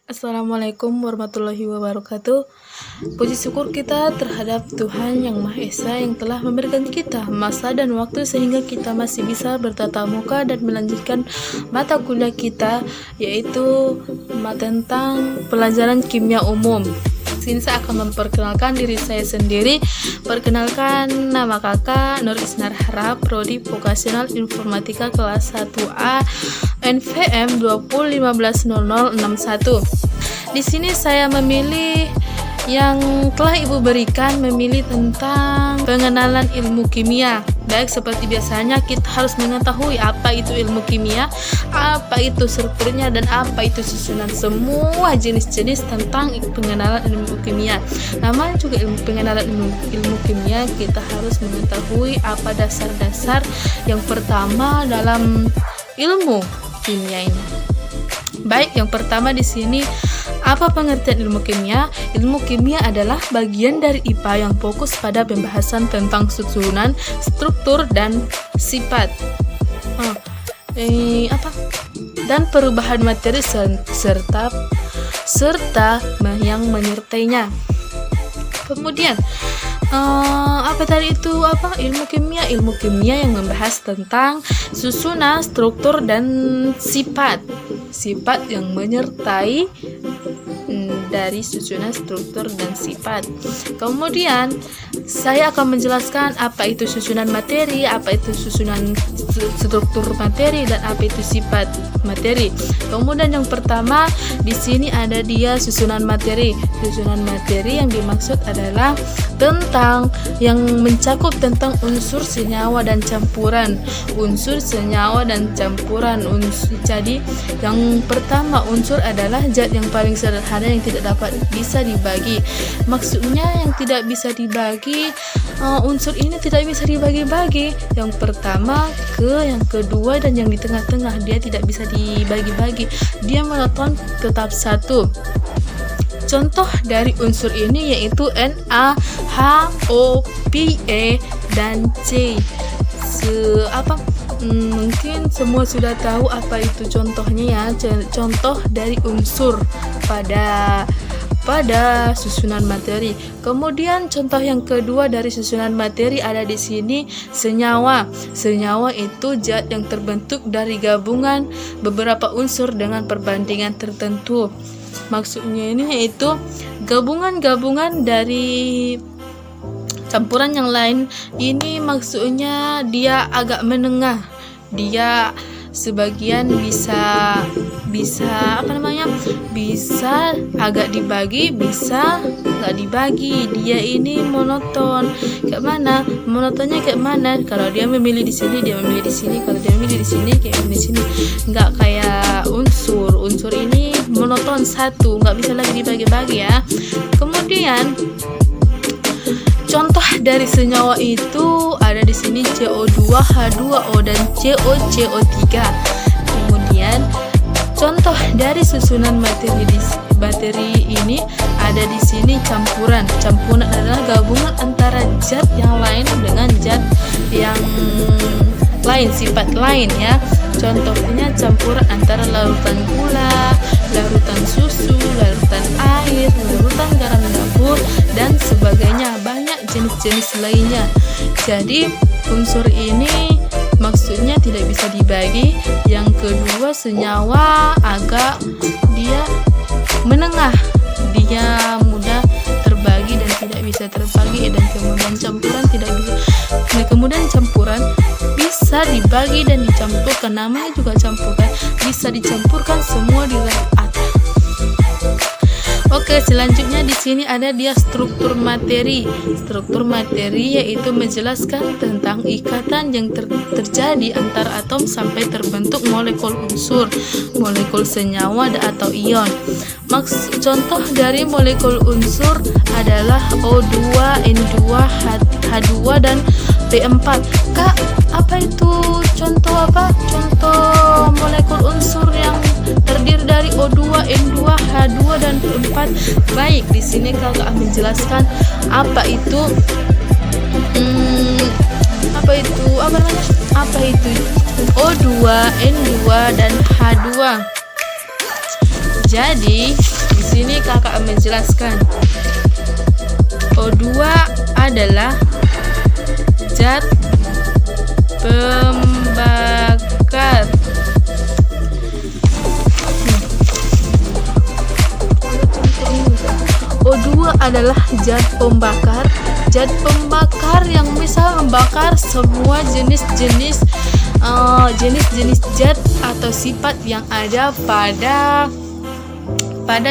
Assalamualaikum warahmatullahi wabarakatuh. Puji syukur kita terhadap Tuhan Yang Maha Esa yang telah memberikan kita masa dan waktu sehingga kita masih bisa bertatap muka dan melanjutkan mata kuliah kita, yaitu tentang pelajaran kimia umum. Sini saya akan memperkenalkan diri saya sendiri. Perkenalkan, nama kakak Nur Isnar Harap, Prodi Vokasional Informatika kelas 1A, NVM 20150061. Di sini saya memilih yang telah Ibu berikan, memilih tentang pengenalan ilmu kimia. Baik, seperti biasanya kita harus mengetahui apa itu ilmu kimia, apa itu strukturnya, dan apa itu susunan semua jenis-jenis tentang pengenalan ilmu kimia. Namanya juga pengenalan ilmu kimia, kita harus mengetahui apa dasar-dasar yang pertama dalam ilmu kimia ini. Baik, yang pertama di sini, apa pengertian ilmu kimia? Ilmu kimia adalah bagian dari IPA yang fokus pada pembahasan tentang susunan, struktur, dan sifat dan perubahan materi serta yang menyertainya. Kemudian ilmu kimia? Ilmu kimia yang membahas tentang susunan, struktur, dan sifat yang menyertai dari susunan, struktur, dan sifat. Kemudian saya akan menjelaskan apa itu susunan materi, apa itu susunan struktur materi, dan apa itu sifat materi. Kemudian yang pertama di sini ada dia susunan materi. Susunan materi yang dimaksud adalah tentang yang mencakup tentang unsur senyawa dan campuran. Jadi yang pertama, unsur adalah zat yang paling sederhana yang tidak bisa dibagi. Maksudnya yang tidak bisa dibagi, unsur ini tidak bisa dibagi-bagi. Yang pertama yang kedua, dan yang di tengah-tengah dia tidak bisa dibagi-bagi. Dia monoton, tetap satu. Contoh dari unsur ini yaitu Na, H, O, P, E, dan C. Mungkin semua sudah tahu apa itu contohnya ya. Contoh dari unsur pada susunan materi. Kemudian contoh yang kedua dari susunan materi ada di sini senyawa. Senyawa itu zat yang terbentuk dari gabungan beberapa unsur dengan perbandingan tertentu. Maksudnya ini yaitu gabungan-gabungan dari campuran yang lain. Ini maksudnya dia agak menengah. Dia sebagian bisa agak dibagi, bisa nggak dibagi. Dia ini monoton. Kayak mana? Monotonnya kayak mana? Kalau dia memilih di sini, dia memilih di sini. Kalau dia memilih di sini, kayak di sini. Nggak kayak unsur. Unsur ini monoton satu, nggak bisa lagi dibagi-bagi ya. Kemudian contoh dari senyawa itu ada di sini CO2, H2O, dan CO3. Kemudian contoh dari susunan materi ini ada di sini campuran. Campuran adalah gabungan antara zat yang lain dengan zat yang lain, sifat lain ya. Contohnya campuran antara larutan gula, larutan susu, larutan air, larutan garam dapur, dan sebagainya. Banyak jenis-jenis lainnya. Jadi unsur ini maksudnya tidak bisa dibagi. Yang kedua, senyawa agak dia menengah, dia mudah terbagi dan tidak bisa terbagi. Dan kemudian campuran tidak bisa. Kemudian campuran bisa dibagi dan dicampurkan. Namanya juga campuran, bisa dicampurkan semua di rata. Oke, selanjutnya di sini ada dia struktur materi. Struktur materi yaitu menjelaskan tentang ikatan yang terjadi antar atom sampai terbentuk molekul unsur, molekul senyawa atau ion. Contoh dari molekul unsur adalah O2, N2, H2, dan P4. Kak, apa itu contoh Contoh molekul unsur yang terdiri dari O2, N2, H2, dan P4. Baik, di sini kakak menjelaskan apa itu O2, N2, dan H2. Jadi sini kakak menjelaskan. O2 adalah zat pembakar. O2 adalah zat pembakar. Zat pembakar yang bisa membakar semua jenis-jenis zat atau sifat yang ada pada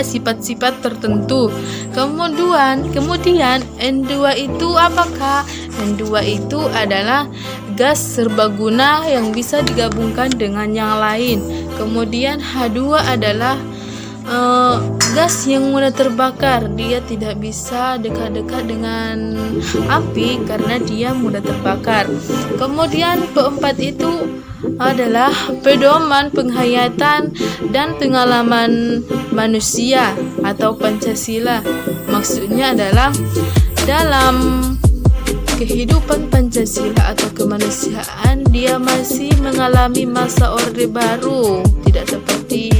sifat-sifat tertentu. Kemudian N2 itu apakah? N2 itu adalah gas serbaguna yang bisa digabungkan dengan yang lain. Kemudian H2 adalah gas yang mudah terbakar. Dia tidak bisa dekat-dekat dengan api karena dia mudah terbakar. Kemudian P4 itu adalah pedoman, penghayatan, dan pengalaman manusia atau Pancasila. Maksudnya adalah dalam kehidupan Pancasila atau kemanusiaan dia masih mengalami masa Orde Baru, tidak seperti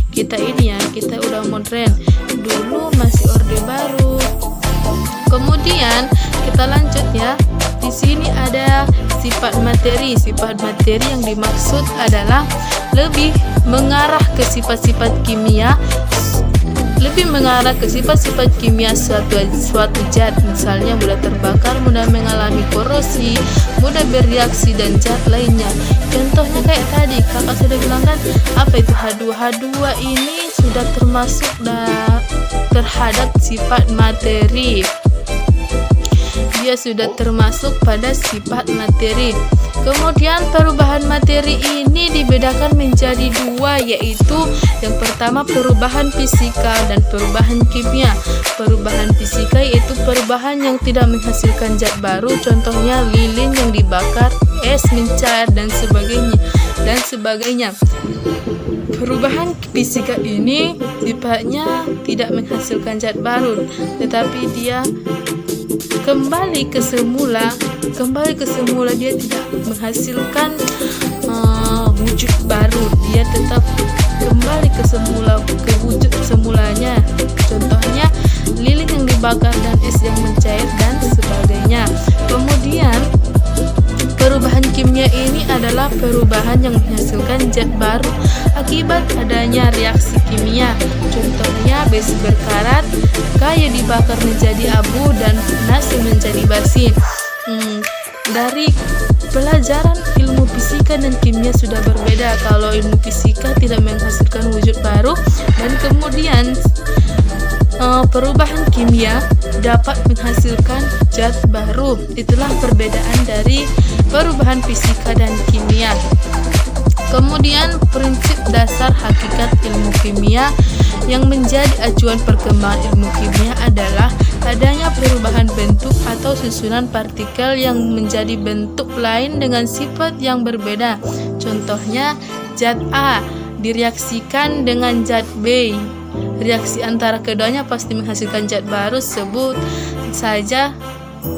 kita ini ya, kita udah modern, dulu masih Orde Baru. Kemudian kita lanjut ya. Di sini ada sifat materi. Sifat materi yang dimaksud adalah lebih mengarah ke sifat-sifat kimia, suatu zat, misalnya mudah terbakar, mudah mengalami korosi, mudah bereaksi, dan zat lainnya. Contohnya kayak tadi kakak sudah bilang kan, apa itu H2? H2 ini sudah termasuk terhadap sifat materi. Dia sudah termasuk pada sifat materi. Kemudian perubahan materi ini dibedakan menjadi dua, yaitu yang pertama perubahan fisika dan perubahan kimia. Perubahan fisika yaitu perubahan yang tidak menghasilkan zat baru, contohnya lilin yang dibakar, es mencair, dan sebagainya. Perubahan fisika ini sifatnya tidak menghasilkan zat baru, tetapi dia kembali ke semula, dia tidak menghasilkan wujud baru, dia tetap kembali ke wujud semulanya. Contohnya lilin yang dibakar dan es yang mencair dan sebagainya. Kemudian perubahan kimia ini adalah perubahan yang menghasilkan zat baru akibat adanya reaksi kimia. Contohnya besi berkarat, kayu dibakar menjadi abu, dan nasi menjadi basi. Dari pelajaran ilmu fisika dan kimia sudah berbeda. Kalau ilmu fisika tidak menghasilkan wujud baru, dan kemudian perubahan kimia dapat menghasilkan zat baru. Itulah perbedaan dari perubahan fisika dan kimia. Kemudian prinsip dasar hakikat ilmu kimia yang menjadi acuan perkembangan ilmu kimia adalah adanya perubahan bentuk atau susunan partikel yang menjadi bentuk lain dengan sifat yang berbeda. Contohnya zat A direaksikan dengan zat B. Reaksi antara keduanya pasti menghasilkan zat baru, sebut saja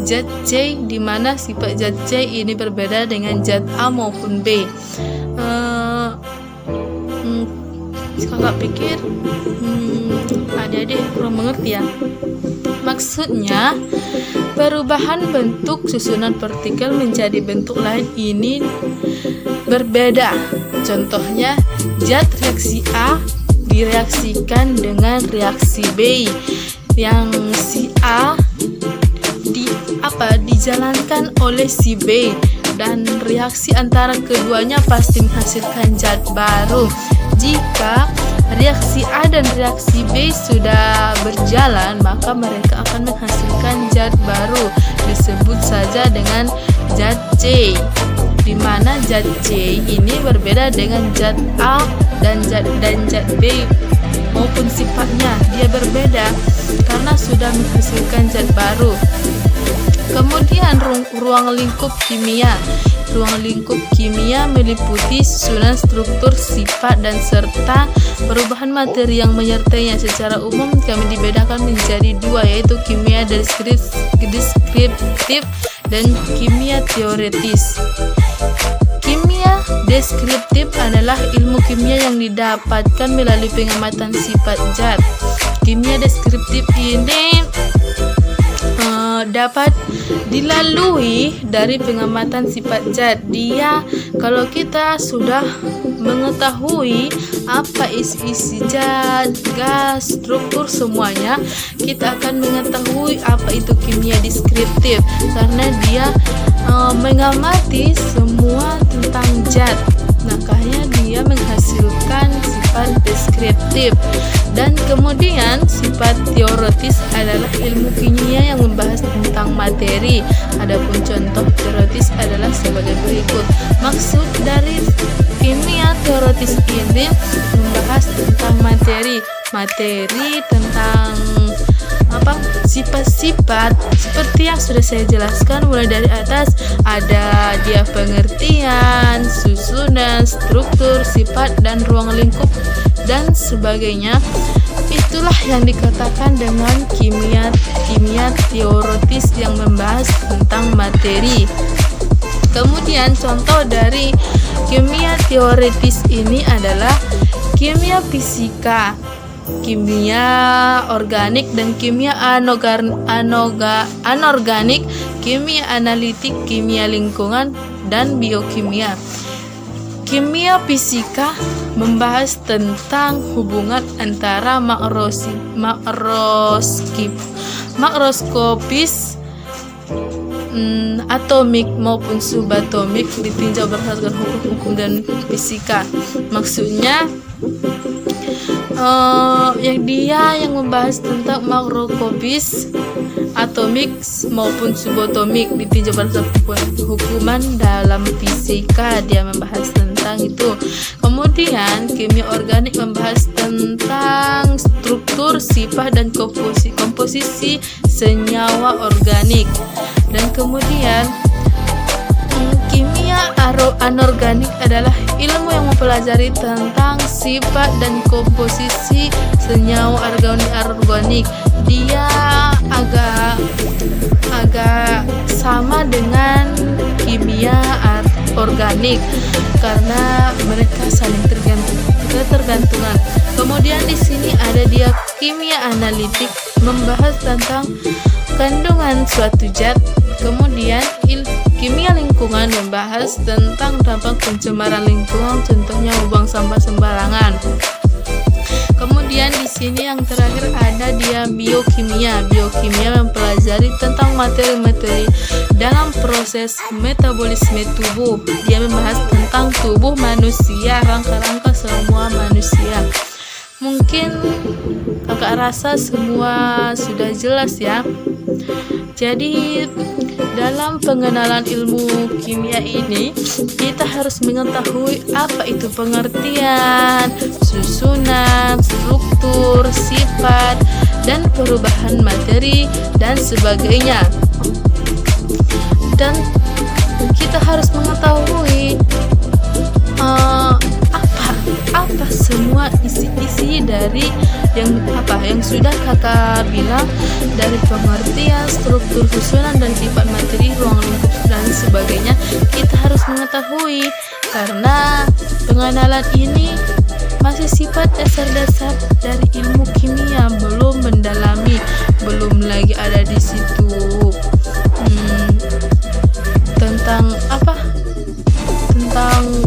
zat C, di mana sifat zat C ini berbeda dengan zat A maupun B. Kakak pikir adik-adik kurang mengerti ya. Maksudnya perubahan bentuk susunan partikel menjadi bentuk lain ini berbeda. Contohnya zat reaksi A direaksikan dengan reaksi B, yang si A dijalankan oleh si B, dan reaksi antara keduanya pasti menghasilkan zat baru. Jika reaksi A dan reaksi B sudah berjalan, maka mereka akan menghasilkan zat baru, disebut saja dengan zat C, di mana zat C ini berbeda dengan zat A dan zat B, maupun sifatnya dia berbeda karena sudah menghasilkan zat baru. Kemudian ruang lingkup kimia. Ruang lingkup kimia meliputi susunan struktur, sifat, dan serta perubahan materi yang menyertainya. Secara umum kami dibedakan menjadi dua, yaitu kimia deskriptif dan kimia teoretis. Kimia deskriptif adalah ilmu kimia yang didapatkan melalui pengamatan sifat zat. kimia deskriptif ini dapat dilalui dari pengamatan sifat zat. Dia, kalau kita sudah mengetahui apa isi zat, gas, struktur semuanya, kita akan mengetahui apa itu kimia deskriptif karena dia mengamati semua tentang zat. Makanya dia menghasilkan sifat deskriptif. Dan kemudian sifat teoritis adalah ilmu kimia yang membahas tentang materi. Adapun contoh teoritis adalah sebagai berikut. Maksud dari kimia teoritis ini membahas tentang materi tentang sifat-sifat seperti yang sudah saya jelaskan. Mulai dari atas ada dia pengertian, susunan, struktur, sifat, dan ruang lingkup dan sebagainya. Itulah yang dikatakan dengan kimia teoritis yang membahas tentang materi. Kemudian contoh dari kimia teoritis ini adalah kimia fisika, kimia organik dan kimia anorganik, kimia analitik, kimia lingkungan, dan biokimia. Kimia fisika membahas tentang hubungan antara makroskopis, atomik maupun subatomik ditinjau berdasarkan hukum dan fisika. Maksudnya yang membahas tentang makroskopis, atomik maupun subatomik ditinjau berdasarkan hukuman dalam fisika. Dia membahas tentang itu. Kemudian kimia organik membahas tentang struktur, sifat, dan komposisi senyawa organik. Dan kemudian kimia anorganik adalah ilmu yang mempelajari tentang sifat dan komposisi senyawa organik. Dia agak sama dengan kimia organik karena mereka saling ketergantungan. Kemudian di sini ada dia kimia analitik membahas tentang kandungan suatu zat. Kemudian kimia lingkungan membahas tentang dampak pencemaran lingkungan, contohnya membuang sampah sembarangan. Kemudian di sini yang terakhir ada dia biokimia. Biokimia mempelajari tentang materi-materi dalam proses metabolisme tubuh. Dia membahas tentang tubuh manusia, rangka-rangka semua manusia. Mungkin kakak rasa semua sudah jelas ya. Jadi dalam pengenalan ilmu kimia ini kita harus mengetahui apa itu pengertian, susunan, struktur, sifat, dan perubahan materi dan sebagainya. Dan kita harus mengetahui apa semua isi dari yang sudah kakak bilang, dari pengertian, struktur, susunan, dan sifat materi, ruang lingkup, dan sebagainya. Kita harus mengetahui karena pengenalan ini masih sifat dasar-dasar dari ilmu kimia, belum mendalami, belum lagi ada di situ tentang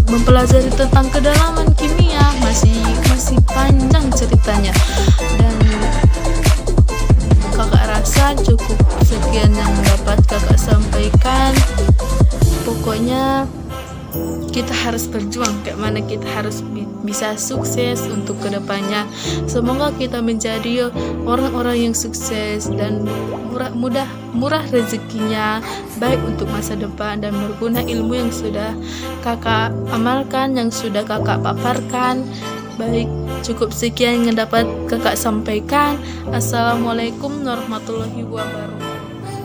mempelajari tentang kedalaman kimia, masih panjang ceritanya. Dan kakak rasa cukup sekian yang dapat kakak sampaikan. Pokoknya kita harus berjuang, kayak mana kita harus bisa sukses untuk kedepannya. Semoga kita menjadi orang-orang yang sukses dan murah rezekinya, baik untuk masa depan, dan berguna ilmu yang sudah kakak amalkan, yang sudah kakak paparkan. Baik, cukup sekian yang dapat kakak sampaikan. Assalamualaikum warahmatullahi wabarakatuh.